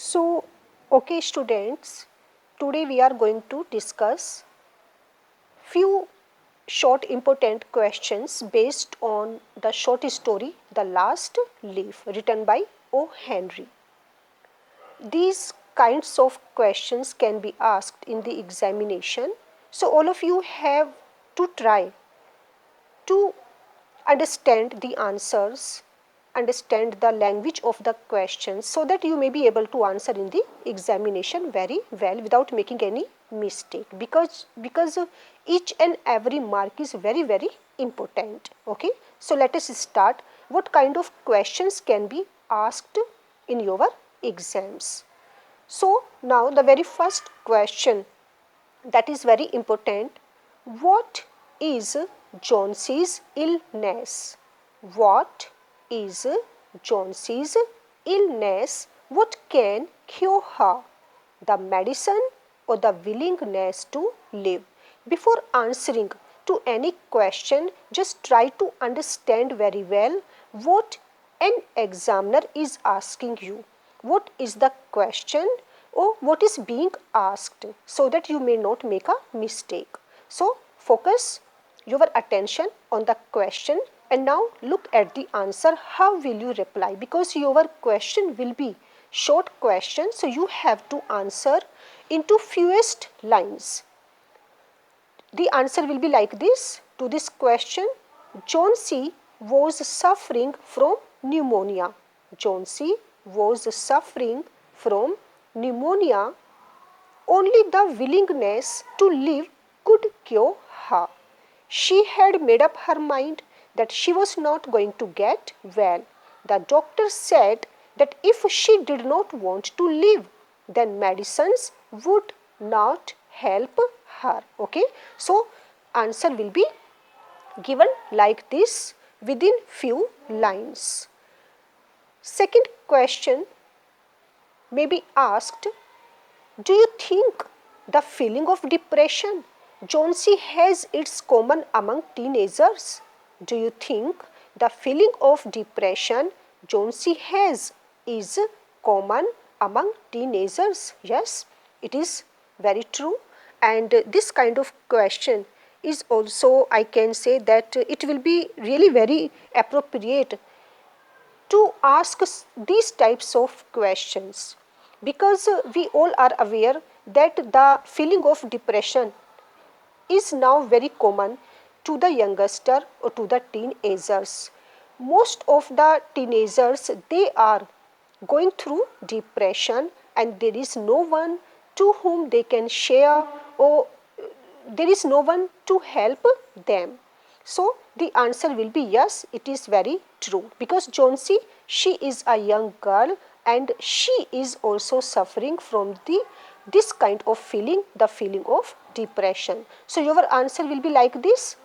So, okay students, today we are going to discuss few short important questions based on the short story The Last Leaf written by O. Henry. These kinds of questions can be asked in the examination. So, all of you have to try to understand the answers, understand the language of the questions so that you may be able to answer in the examination very well without making any mistake because each and every mark is very important. Okay, so let us start. What kind of questions can be asked in your exams? So now the very first question that is very important. What is Johnsy's illness? What is Johnsy's illness? What can cure her? The medicine or the willingness to live? Before answering to any question, just try to understand very well what an examiner is asking you. What is the question or what is being asked so that you may not make a mistake. So, focus your attention on the question and now look at the answer. How will you reply? Because your question will be short question, so you have to answer into fewest lines. The answer will be like this to this question. Johnsy was suffering from pneumonia. Johnsy was suffering from pneumonia. Only the willingness to live could cure her. She had made up her mind that she was not going to get well. The doctor said that if she did not want to live, then medicines would not help her. Okay, so answer will be given like this within few lines. Second question may be asked, do you think the feeling of depression Johnsy has its common among teenagers? Do you think the feeling of depression Johnsy has is common among teenagers? Yes, it is very true. And this kind of question is also, I can say that it will be really very appropriate to ask these types of questions because we all are aware that the feeling of depression is now very common to the youngster or to the teenagers. Most of the teenagers, they are going through depression and there is no one to whom they can share or there is no one to help them. So the answer will be yes, it is very true because Johnsy, she is a young girl and she is also suffering from this kind of feeling, the feeling of depression. So your answer will be like this.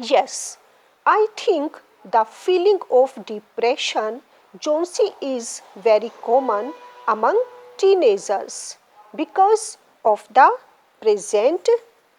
Yes, I think the feeling of depression Johnsy is very common among teenagers because of the present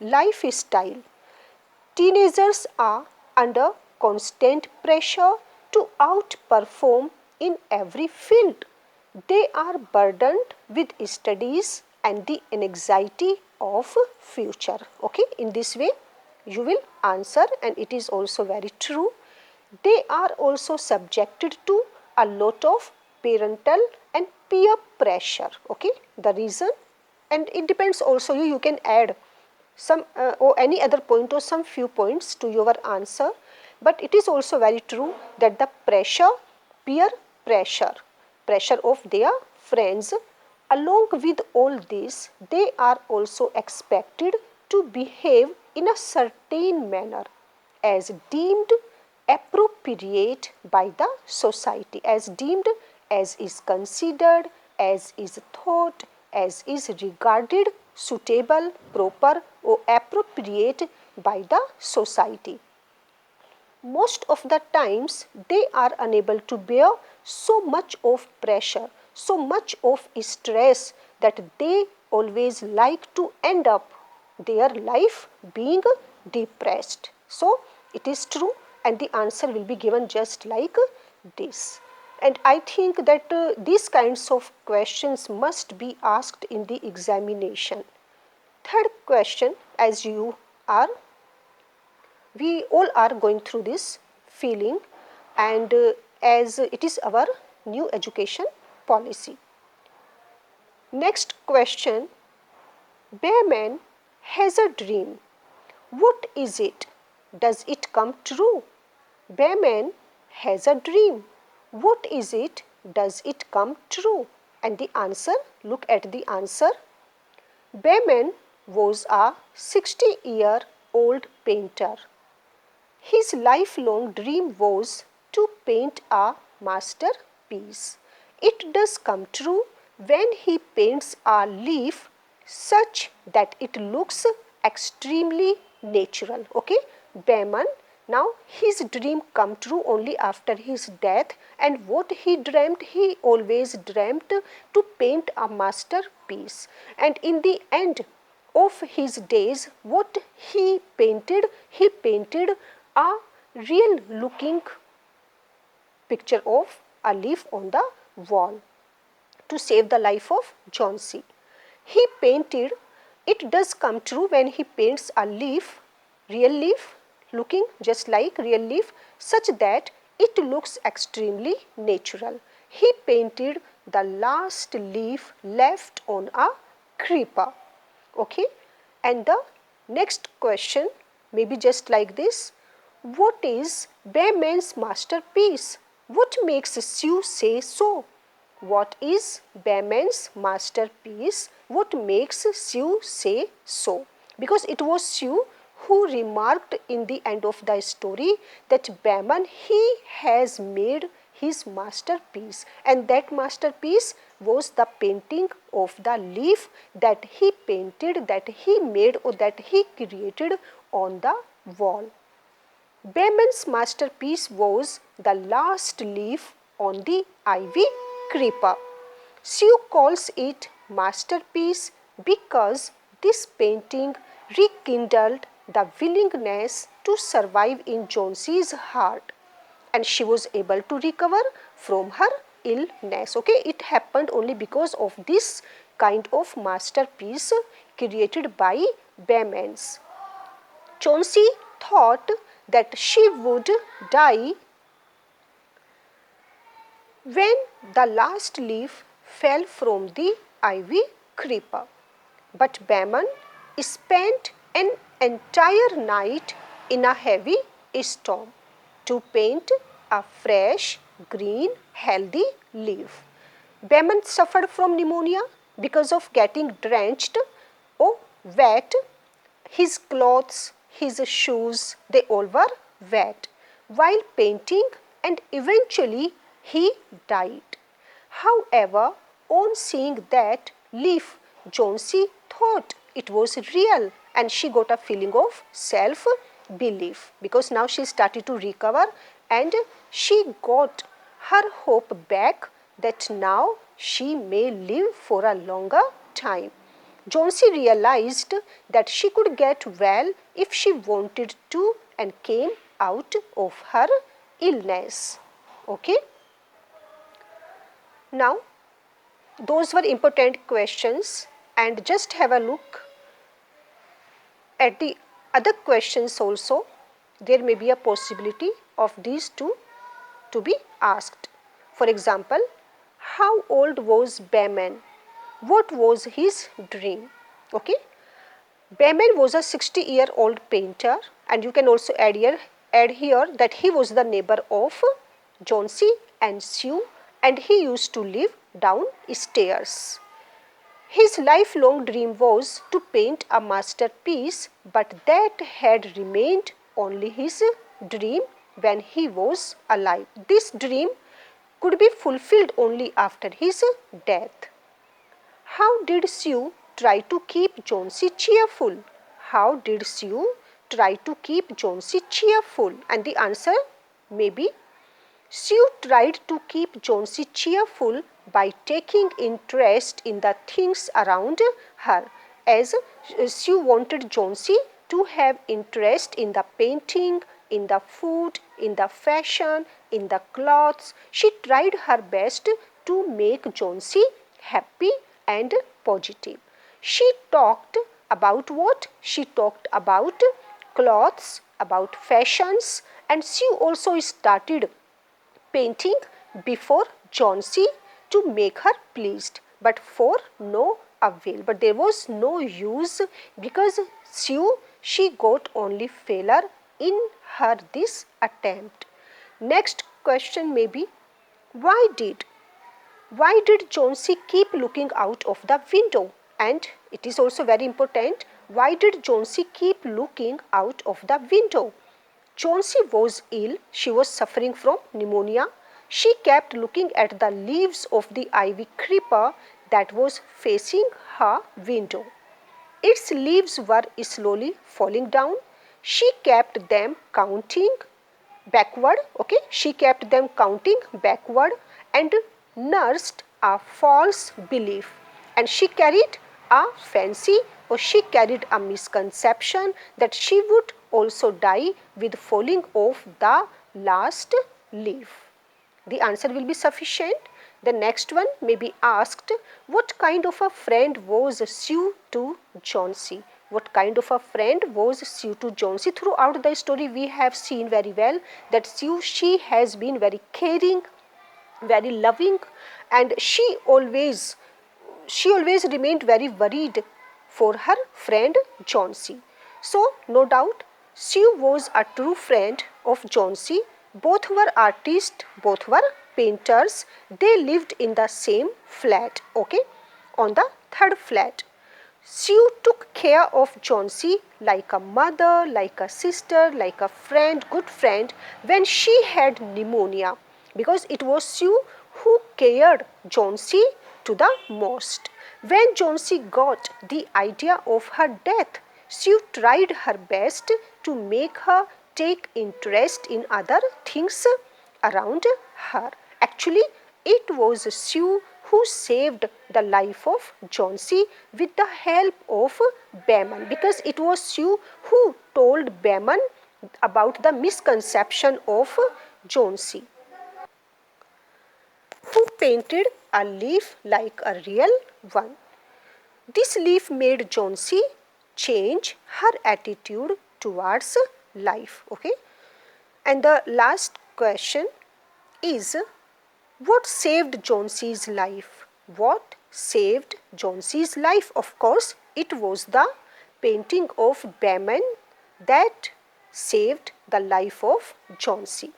lifestyle. Teenagers are under constant pressure to outperform in every field. They are burdened with studies and the anxiety of future. Okay, in this way you will answer and it is also very true. They are also subjected to a lot of parental and peer pressure. Okay, the reason, and it depends also, you can add some or any other point or some few points to your answer, but it is also very true that the pressure, peer pressure of their friends, along with all this, they are also expected to behave in a certain manner as deemed appropriate by the society, as deemed, as is considered, as is thought, as is regarded suitable, proper or appropriate by the society. Most of the times they are unable to bear so much of pressure, so much of stress that they always like to end up their life being depressed. So it is true and the answer will be given just like this. And I think that these kinds of questions must be asked in the examination. Third question, as we all are going through this feeling, and as it is our new education policy. Next question, Bayman has a dream. What is it? Does it come true? Bayman has a dream. What is it? Does it come true? And the answer, look at the answer. Bayman was a 60-year-old painter. His lifelong dream was to paint a masterpiece. It does come true when he paints a leaf such that it looks extremely natural. Okay, Bayman, now his dream come true only after his death, and what he dreamt, he always dreamt to paint a masterpiece. And in the end of his days, what he painted a real looking picture of a leaf on the wall to save the life of Johnsy. He painted, it does come true when he paints a leaf, real leaf, looking just like real leaf, such that it looks extremely natural. He painted the last leaf left on a creeper. Okay, and the next question may be just like this. What is Bayman's masterpiece? What makes you say so? What is Bayman's masterpiece? What makes you say so? Because it was Sue who remarked in the end of the story that Baman, he has made his masterpiece, and that masterpiece was the painting of the leaf that he painted, that he made, or that he created on the wall. Bayman's masterpiece was the last leaf on the ivy creeper. Sue calls it masterpiece because this painting rekindled the willingness to survive in Johnsy's heart, and she was able to recover from her illness. Okay, it happened only because of this kind of masterpiece created by Bayman's. Johnsy thought that she would die when the last leaf fell from the ivy creeper. But Baman spent an entire night in a heavy storm to paint a fresh, green, healthy leaf. Baman suffered from pneumonia because of getting drenched or wet. His clothes, his shoes, they all were wet while painting, and eventually he died. However, on seeing that leaf, Johnsy thought it was real, and she got a feeling of self-belief because now she started to recover, and she got her hope back that now she may live for a longer time. Johnsy realized that she could get well if she wanted to and came out of her illness. Okay. Now, those were important questions, and just have a look at the other questions also. There may be a possibility of these two to be asked. For example, how old was Bayman? What was his dream? Okay. Bayman was a 60-year-old painter, and you can also add here that he was the neighbor of Johnsy and Sue, and he used to live downstairs. His lifelong dream was to paint a masterpiece, but that had remained only his dream when he was alive. This dream could be fulfilled only after his death. How did Sue try to keep Johnsy cheerful? How did Sue try to keep Johnsy cheerful? And the answer may be Sue tried to keep Johnsy cheerful by taking interest in the things around her, as Sue wanted Johnsy to have interest in the painting, in the food, in the fashion, in the clothes. She tried her best to make Johnsy happy and positive. She talked about what? She talked about clothes, about fashions, and she also started painting before Johnsy to make her pleased, but for no avail. But there was no use because she got only failure in her this attempt. Next question may be, why did Johnsy keep looking out of the window? And it is also very important, why did Johnsy keep looking out of the window? Johnsy was ill. She was suffering from pneumonia. She kept looking at the leaves of the ivy creeper that was facing her window. Its leaves were slowly falling down. She kept them counting backward. Okay, she kept them counting backward and nursed a false belief. And she carried a fancy, or she carried a misconception that she would also die with falling off the last leaf. The answer will be sufficient. The next one may be asked, what kind of a friend was Sue to Johnsy? What kind of a friend was Sue to Johnsy? Throughout the story we have seen very well that Sue, she has been very caring, very loving, and she always remained very worried for her friend Johnsy. So no doubt Sue was a true friend of Johnsy. Both were artists, both were painters. They lived in the same flat, okay, on the third flat. Sue took care of Johnsy like a mother, like a sister, like a friend, good friend, when she had pneumonia, because it was Sue who cared Johnsy to the most. When Johnsy got the idea of her death, Sue tried her best to make her take interest in other things around her. Actually, it was Sue who saved the life of Johnsy with the help of Bayman, because it was Sue who told Bayman about the misconception of Johnsy. Who painted a leaf like a real one? This leaf made Johnsy change her attitude towards life. Okay, and the last question is, what saved Johnsy's life? What saved Johnsy's life? Of course, it was the painting of Baman that saved the life of Johnsy.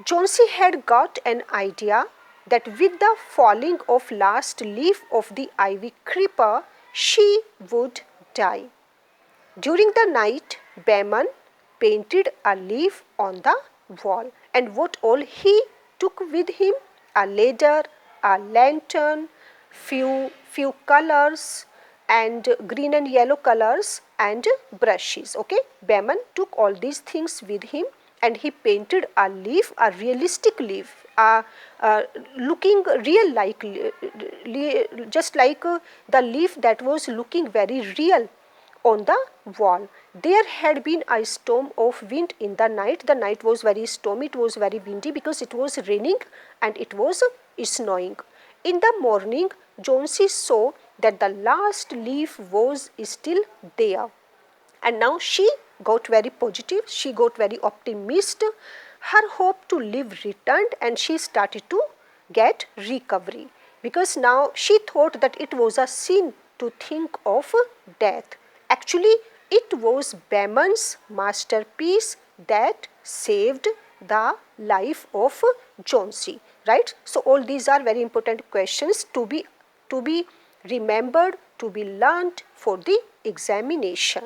Johnsy had got an idea that with the falling of last leaf of the ivy creeper, she would die. During the night, Baman painted a leaf on the wall, and what all he took with him? A ladder, a lantern, few colors, and green and yellow colors, and brushes. Okay, Baman took all these things with him, and he painted a leaf, a realistic leaf, looking real, like just like the leaf that was looking very real on the wall. There had been a storm of wind in the night. The night was very stormy, it was very windy because it was raining and it was snowing. In the morning, Johnsy saw that the last leaf was still there, and now she got very positive, she got very optimistic. Her hope to live returned and she started to get recovery, because now she thought that it was a sin to think of death. Actually, it was Bayman's masterpiece that saved the life of Johnsy, right? So all these are very important questions to be remembered, to be learnt for the examination.